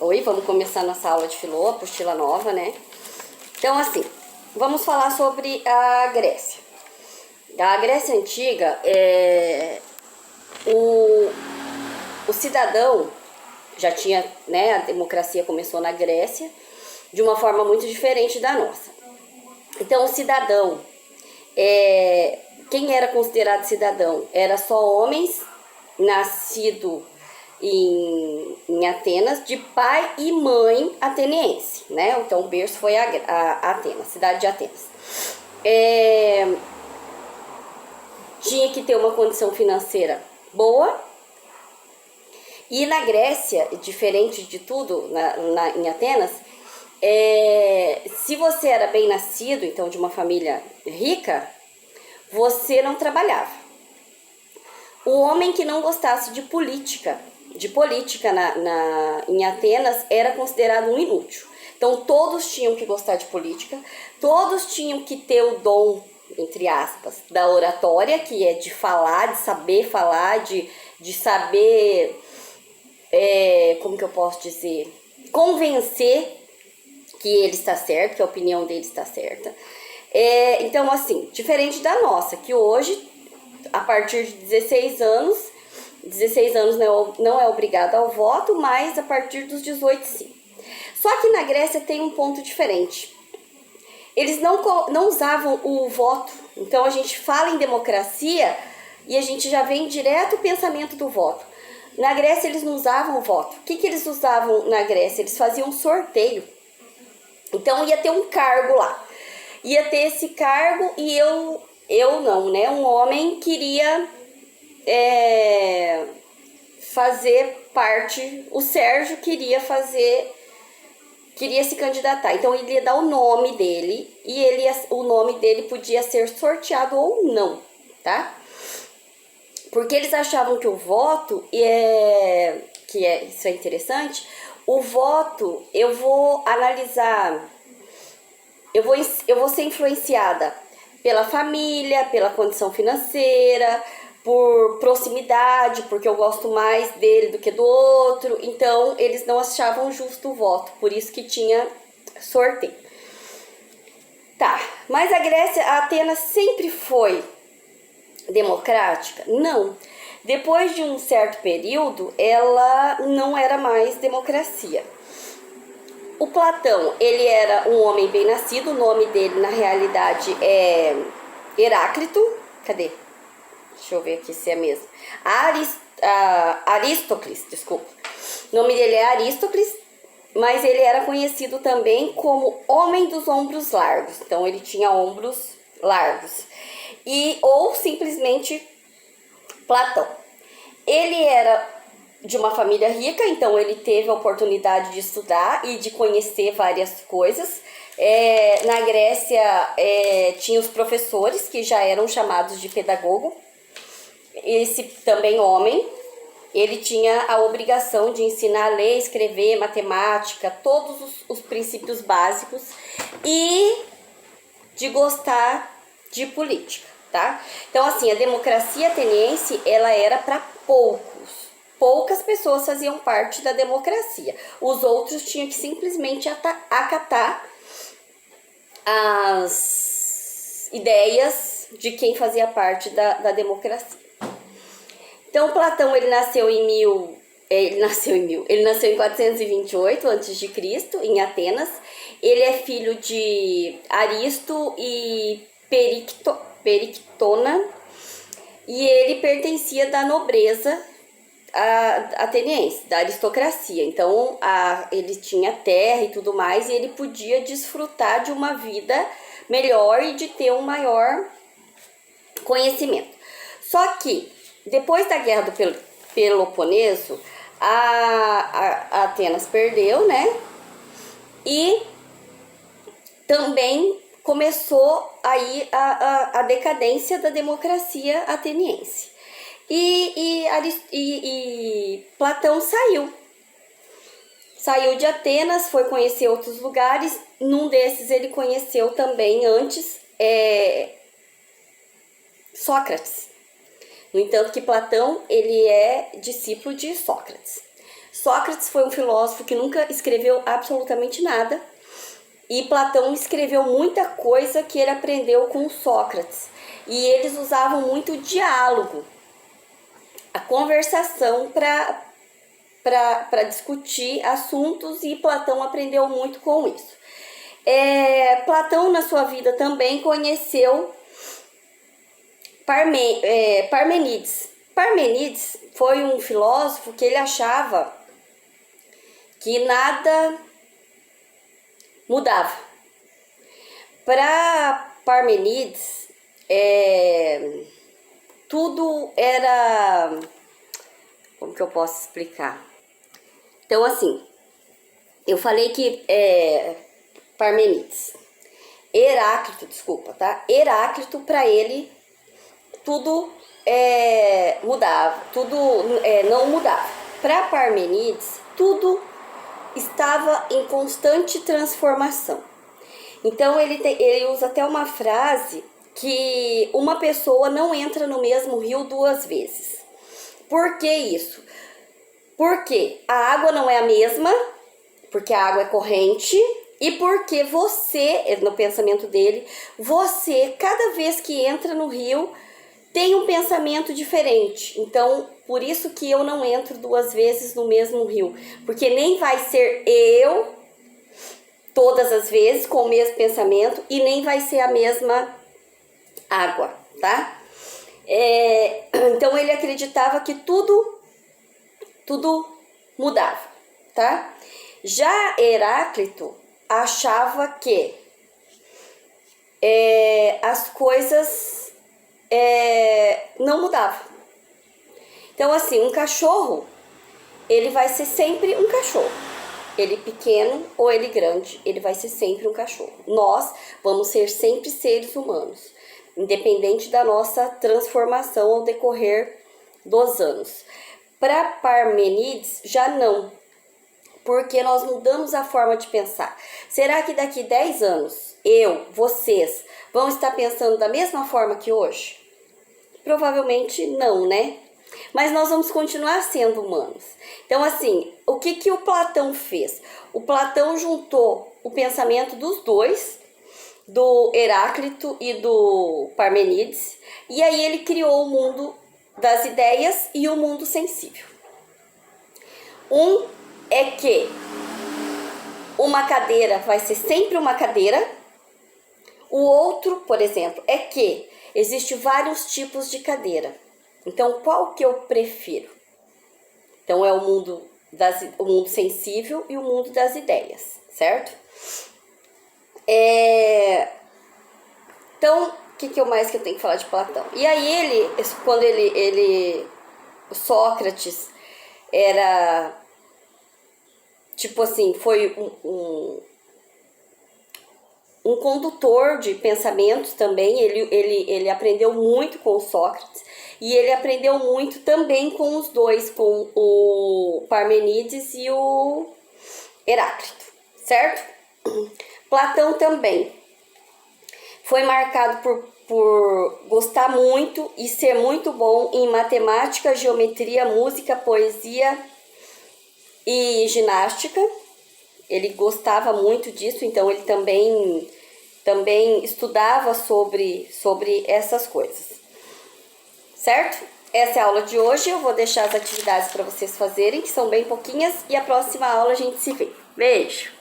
Oi, vamos começar nossa aula de filô, apostila nova, né? Então, assim, vamos falar sobre a Grécia. A Grécia Antiga, o cidadão já tinha, né, a democracia começou na Grécia de uma forma muito diferente da nossa. Então, o cidadão, quem era considerado cidadão? Era só homens nascidos em Atenas, de pai e mãe ateniense, né? Então, o berço foi a Atenas, cidade de Atenas. Tinha que ter uma condição financeira boa. E na Grécia, diferente de tudo em Atenas, se você era bem nascido, então de uma família rica, você não trabalhava. O homem que não gostasse de política em Atenas era considerado um inútil. Então todos tinham que gostar de política, todos tinham que ter o dom, entre aspas, da oratória, que é de falar, de saber falar, de saber, como que eu posso dizer, convencer que ele está certo, que a opinião dele está certa. Então, assim, diferente da nossa, que hoje, a partir de 16 anos não é obrigado ao voto, mas a partir dos 18 sim. Só que na Grécia tem um ponto diferente. Eles não usavam o voto. Então a gente fala em democracia e a gente já vem direto o pensamento do voto. Na Grécia eles não usavam o voto. O que eles usavam na Grécia? Eles faziam um sorteio. Então ia ter um cargo lá. Ia ter esse cargo e eu não, né? Um homem queria fazer parte, o Sérgio queria se candidatar, então ele ia dar o nome dele e o nome dele podia ser sorteado ou não, tá? Porque eles achavam que o voto, isso é interessante, o voto eu vou analisar, eu vou ser influenciada pela família, pela condição financeira, por proximidade, porque eu gosto mais dele do que do outro. Então, eles não achavam justo o voto, por isso que tinha sorteio. Tá, mas a Atenas sempre foi democrática? Não. Depois de um certo período, ela não era mais democracia. O Platão, ele era um homem bem nascido, o nome dele, na realidade, é Heráclito. Cadê? Deixa eu ver aqui se é mesmo. Aristócles, desculpa. O nome dele é Aristócles, mas ele era conhecido também como Homem dos Ombros Largos. Então, ele tinha ombros largos. Ou simplesmente Platão. Ele era de uma família rica, então ele teve a oportunidade de estudar e de conhecer várias coisas. Na Grécia, tinha os professores, que já eram chamados de pedagogo. Esse também homem, ele tinha a obrigação de ensinar a ler, escrever, matemática, todos os princípios básicos e de gostar de política, tá? Então, assim, a democracia ateniense, ela era para poucas pessoas faziam parte da democracia. Os outros tinham que simplesmente acatar as ideias de quem fazia parte da democracia. Então, Platão, ele nasceu em 428 a.C., em Atenas. Ele é filho de Aristo e Perictona, e ele pertencia da nobreza ateniense, da aristocracia. Então, ele tinha terra e tudo mais, e ele podia desfrutar de uma vida melhor e de ter um maior conhecimento. Só que, depois da Guerra do Peloponeso, a Atenas perdeu, né? E também começou aí a decadência da democracia ateniense. E Platão saiu de Atenas, foi conhecer outros lugares. Num desses ele conheceu também antes Sócrates. No entanto que Platão, ele é discípulo de Sócrates. Sócrates foi um filósofo que nunca escreveu absolutamente nada, e Platão escreveu muita coisa que ele aprendeu com Sócrates. E eles usavam muito o diálogo, a conversação para discutir assuntos, e Platão aprendeu muito com isso. Platão, na sua vida, também conheceu Parmênides. Parmênides foi um filósofo que ele achava que nada mudava. Para Parmênides, tudo era... Como que eu posso explicar? Então, assim, eu falei que Parmênides, Heráclito, desculpa, tá? Heráclito, para ele, tudo mudava, tudo não mudava. Para Parmênides, tudo estava em constante transformação. Então, ele usa até uma frase que uma pessoa não entra no mesmo rio duas vezes. Por que isso? Porque a água não é a mesma, porque a água é corrente, e porque você, no pensamento dele, você, cada vez que entra no rio, tem um pensamento diferente. Então, por isso que eu não entro duas vezes no mesmo rio, porque nem vai ser eu todas as vezes com o mesmo pensamento, e nem vai ser a mesma água, tá? Então ele acreditava que tudo mudava, tá? Já Heráclito achava que as coisas não mudavam. Então, assim, um cachorro, ele vai ser sempre um cachorro. Ele pequeno ou ele grande, ele vai ser sempre um cachorro. Nós vamos ser sempre seres humanos, independente da nossa transformação ao decorrer dos anos. Para Parmênides, já não, porque nós mudamos a forma de pensar. Será que daqui 10 anos, vocês, vão estar pensando da mesma forma que hoje? Provavelmente não, né? Mas nós vamos continuar sendo humanos. Então, assim, o que o Platão fez? O Platão juntou o pensamento dos dois, do Heráclito e do Parmênides, e aí ele criou o mundo das ideias e o mundo sensível. Um é que uma cadeira vai ser sempre uma cadeira. O outro, por exemplo, é que existem vários tipos de cadeira. Então, qual que eu prefiro? Então, é o mundo sensível e o mundo das ideias, certo? Então, o que mais que eu tenho que falar de Platão? E aí quando o Sócrates era, tipo assim, foi um condutor de pensamentos também. Ele aprendeu muito com o Sócrates, e ele aprendeu muito também com os dois, com o Parmênides e o Heráclito, certo? Platão também foi marcado por gostar muito e ser muito bom em matemática, geometria, música, poesia e ginástica. Ele gostava muito disso, então ele também estudava sobre essas coisas, certo? Essa é a aula de hoje. Eu vou deixar as atividades para vocês fazerem, que são bem pouquinhas, e a próxima aula a gente se vê. Beijo!